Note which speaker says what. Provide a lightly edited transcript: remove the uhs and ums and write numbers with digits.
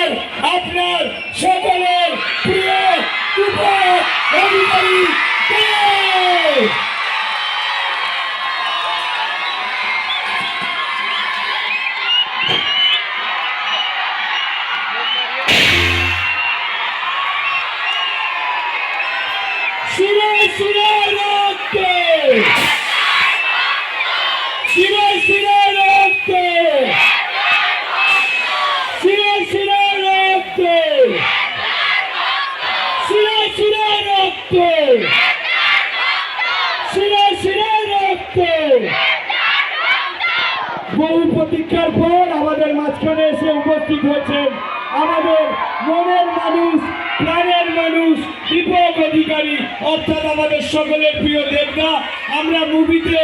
Speaker 1: এবার আপনার সকলের প্রিয় অধিকারী শিরে শিরে রক্তে শিরে শিরে রক্তে শিরে শিরে রক্তে শিরে শিরে রক্তে শিরে শিরে রক্তে বহু প্রতীক্ষার পর আমাদের মাঝখানে এসে উপস্থিত হয়েছেন আমাদের মনের মানুষ, প্রাণের মানুষ দীপক অধিকারী, অর্থাৎ আমাদের সকলের প্রিয় দেবদা। আমরা মুভিতে